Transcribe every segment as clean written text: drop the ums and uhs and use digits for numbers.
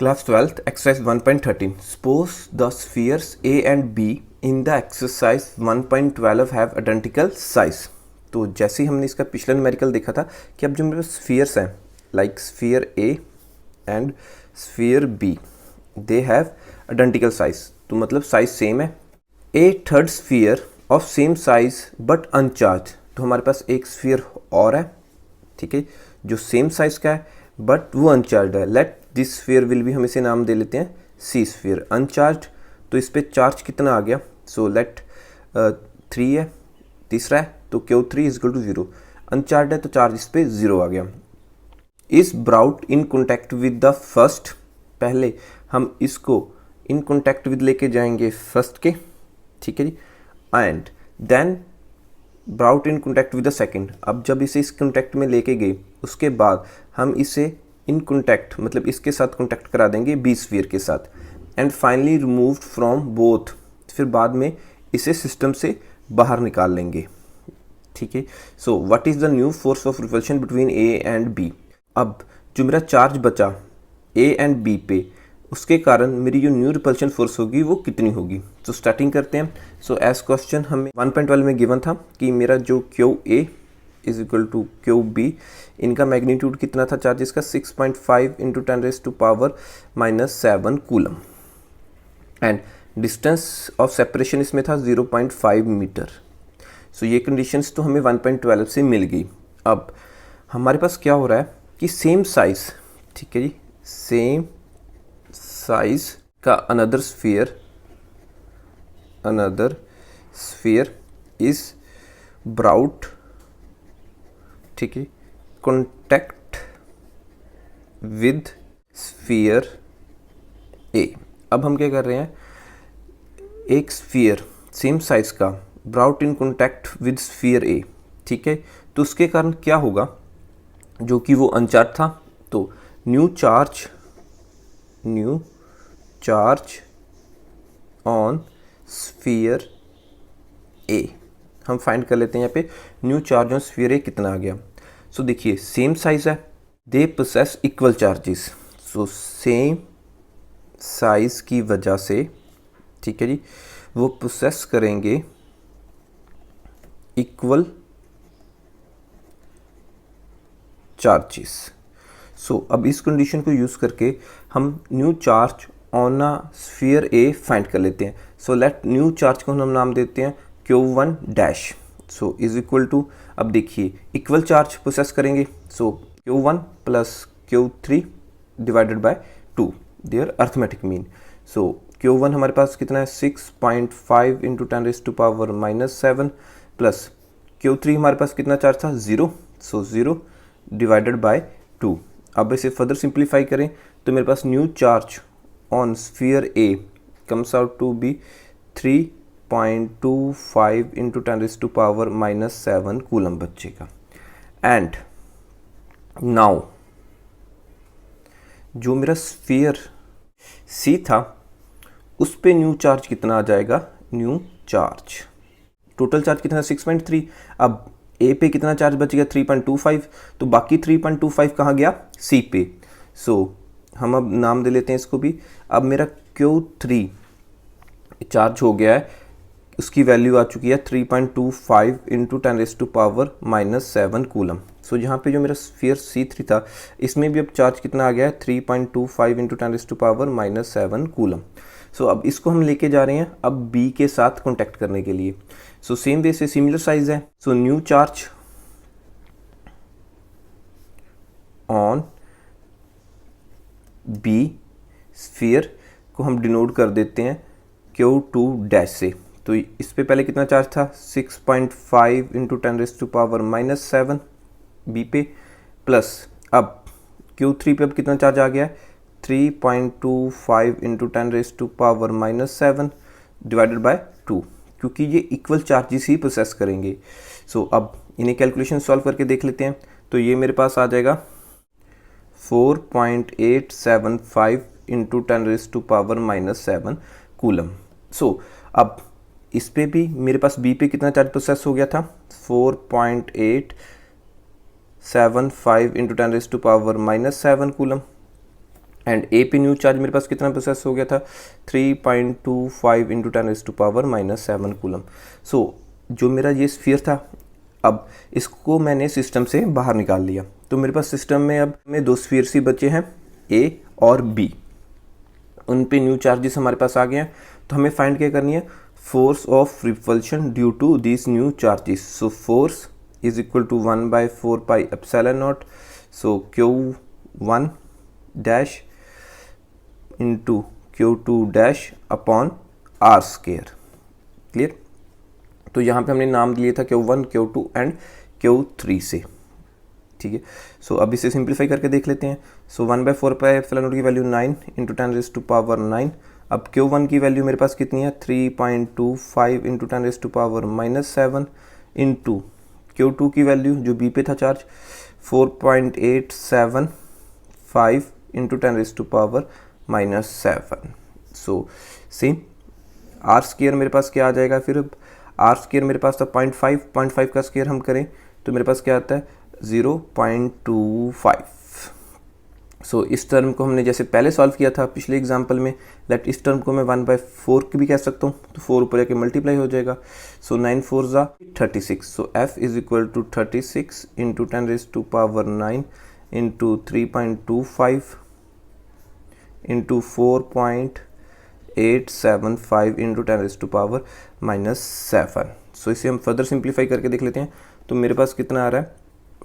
Class 12th, exercise 1.13. Suppose the spheres A and B in the exercise 1.12 have identical size. तो जैसे ही हमने इसका पिछला न्यूमेरिकल देखा था कि अब जो मेरे पास स्फीयर्स हैं like sphere A and sphere B they have identical size, तो मतलब साइज सेम है. A third sphere of same size but uncharged, तो हमारे पास एक स्फीयर और है, ठीक है, जो सेम साइज का है बट वो अनचार्ज है. लेट दिस स्फीयर विल भी हम इसे नाम दे लेते हैं सी स्फीयर. अनचार्ज, तो इस पर चार्ज कितना आ गया, सो लेट 3 है, तीसरा है तो Q3 इज इक्वल टू 0. अनचार्ज है तो चार्ज इस पर 0 आ गया. Is brought in contact with the first, पहले हम इसको इन कॉन्टैक्ट विद लेके जाएंगे फर्स्ट के, ठीक है जी, and then brought in contact with the second. अब जब इसे इस कॉन्टैक्ट में लेके गए उसके बाद हम इसे इन कॉन्टैक्ट मतलब इसके साथ कॉन्टैक्ट करा देंगे बी स्फीयर के साथ, and finally removed from both, फिर बाद में इसे सिस्टम से बाहर निकाल लेंगे, ठीक है. So what is the new force of repulsion between A and B. अब जो मेरा चार्ज बचा ए एंड बी पे, उसके कारण मेरी जो न्यू रिपल्शन फोर्स होगी वो कितनी होगी. तो स्टार्टिंग करते हैं. सो एज क्वेश्चन हमें 1.12 में गिवन था कि मेरा जो Q A is equal to Q B, इनका मैग्नीट्यूड कितना था चार्जेस का, 6.5 into 10⁻⁻⁷ coulomb, and distance of separation इसमें था 0.5 मीटर. सो ये कंडीशंस तो हमें 1.12 से मिल गई. अब हमारे पास क्या हो रहा है कि सेम साइज, ठीक है जी, सेम साइज का अनदर स्फीयर इज ब्राउट, ठीक है, कॉन्टैक्ट विद स्फीयर ए. अब हम क्या कर रहे हैं, एक स्फीयर सेम साइज का brought in contact with sphere A, ठीक है, तो उसके कारण क्या होगा, जो कि वो अनचार्ज था, तो new charge on sphere A हम फाइंड कर लेते हैं. यहाँ पे new charge on sphere A कितना आ गया. सो देखिए सेम साइज है, they possess equal charges, so same size की वजह से, ठीक है जी, वो पोसेस करेंगे इक्वल चार्जेस. सो अब इस कंडीशन को यूज़ करके हम new charge on a sphere A find कर लेते हैं. सो लेट न्यू चार्ज को हम नाम देते हैं Q1 dash. So is equal to, अब देखिए इक्वल चार्ज प्रोसेस करेंगे, so Q1 plus Q3 divided by 2 their arithmetic mean. So Q1 हमारे पास कितना है, 6.5 इंटू 10⁻⁻⁷ प्लस Q3 हमारे पास कितना चार्ज था, 0, सो 0 डिवाइडेड बाय 2. अब इसे फर्दर सिंप्लीफाई करें तो मेरे पास new charge on sphere A comes out to be 3.25 into 10⁻⁻⁷ coulomb बचेगा. एंड नाउ जो मेरा स्फीयर सी था उस पे न्यू चार्ज कितना आ जाएगा, न्यू चार्ज टोटल चार्ज कितना, 6.3. अब ए पे कितना चार्ज बच गया, 3.25, तो बाकी 3.25 कहाँ गया, सी पे. सो हम अब नाम दे लेते हैं इसको भी. अब मेरा Q3 चार्ज हो गया है, उसकी वैल्यू आ चुकी है 3.25 इंटू 10⁻⁻⁷ कूलम. सो यहाँ पे जो मेरा स्फीयर C3 था इसमें भी अब चार्ज कितना आ गया है, 3.25 इंटू 10⁻⁻⁷ कूलम. सो अब इसको हम लेके जा रहे हैं अब बी के साथ कॉन्टैक्ट करने के लिए. सो सेम वे से सिमिलर साइज है, so new charge on B sphere को हम डिनोट कर देते हैं Q2 डैश से. तो इस पे पहले कितना चार्ज था, 6.5 इंटू 10⁻⁻⁷ बी पे, प्लस अब Q3 पे अब कितना चार्ज आ गया है, 3.25 इंटू 10⁻⁻⁷ डिवाइडेड बाय 2, क्योंकि ये इक्वल चार्जेस ही प्रोसेस करेंगे. सो अब इन्हें कैलकुलेशन सॉल्व करके देख लेते हैं. तो ये मेरे पास आ जाएगा 4.875 इंटू 10⁻⁷ कूलम. सो अब इस पे भी मेरे पास बी पे कितना चार्ज प्रोसेस हो गया था, 4.875 इंटू 10⁻⁻⁷ कूलम. एंड ए पे न्यू चार्ज मेरे पास कितना प्रोसेस हो गया था 3.25 इंटू 10⁻⁻7 कूलम। सो जो मेरा ये स्फीयर था, अब इसको मैंने सिस्टम से बाहर निकाल लिया, तो मेरे पास सिस्टम में अब में दो स्फीयर्स ही बचे हैं ए और बी, उन पे न्यू चार्जेस हमारे पास आ गए हैं। तो हमें फाइंड क्या करनी है, force of repulsion due to this new charges. So force is equal to 1/4πε0, so Q1 dash into Q2 dash upon r square. Clear. तो यहाँ पे हमने नाम दिए था Q1, Q2 एंड Q3 से। ठीक है, सो अब इसे सिंप्लीफाई करके देख लेते हैं। सो 1/4πε0 की वैल्यू 9 इंटू 10⁻9। अब Q1 की वैल्यू मेरे पास कितनी है 3.25 इंटू 10⁻⁻7 इंटू Q2 की वैल्यू जो बी पे था charge 4.875 into 10⁻⁻7। So same R square मेरे पास क्या आ जाएगा, फिर आर स्केयर मेरे पास था 0.5 का स्केयर हम करें तो मेरे पास क्या आता है 0.25। सो इस टर्म को हमने जैसे पहले सॉल्व किया था पिछले एग्जांपल में, दैट इस टर्म को मैं 1/4 की भी कह सकता हूँ, तो 4 ऊपर जाके मल्टीप्लाई हो जाएगा। सो 9 4 ज़ा 36। So F is equal to 36 into 10⁻9 into 3.25 into 4.875 into 10⁻⁻7। So इसे हम फर्दर सिंप्लीफाई करके देख लेते हैं। तो मेरे पास कितना आ रहा है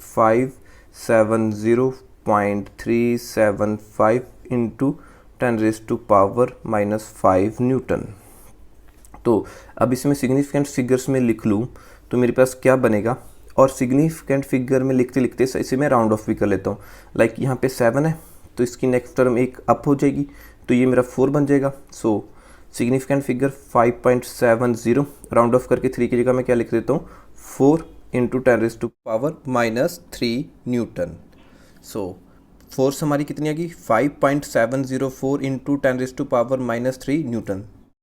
570.375 इंटू 10⁻⁻5 न्यूटन। तो अब इसमें सिग्निफिकेंट फिगर्स में लिख लूँ तो मेरे पास क्या बनेगा, और सिग्निफिकेंट फिगर में लिखते लिखते इसे मैं राउंड ऑफ भी कर लेता हूँ। लाइक यहाँ पे 7 है तो इसकी नेक्स्ट टर्म एक अप हो जाएगी तो ये मेरा 4 बन जाएगा। सो सिग्निफिकेंट फिगर 5.70 राउंड ऑफ करके 3 की जगह मैं क्या लिख देता हूँ 4 इंटू 10⁻⁻3 न्यूटन। सो फोर्स हमारी कितनी आएगी 5.704 इंटू 10⁻⁻3 न्यूटन।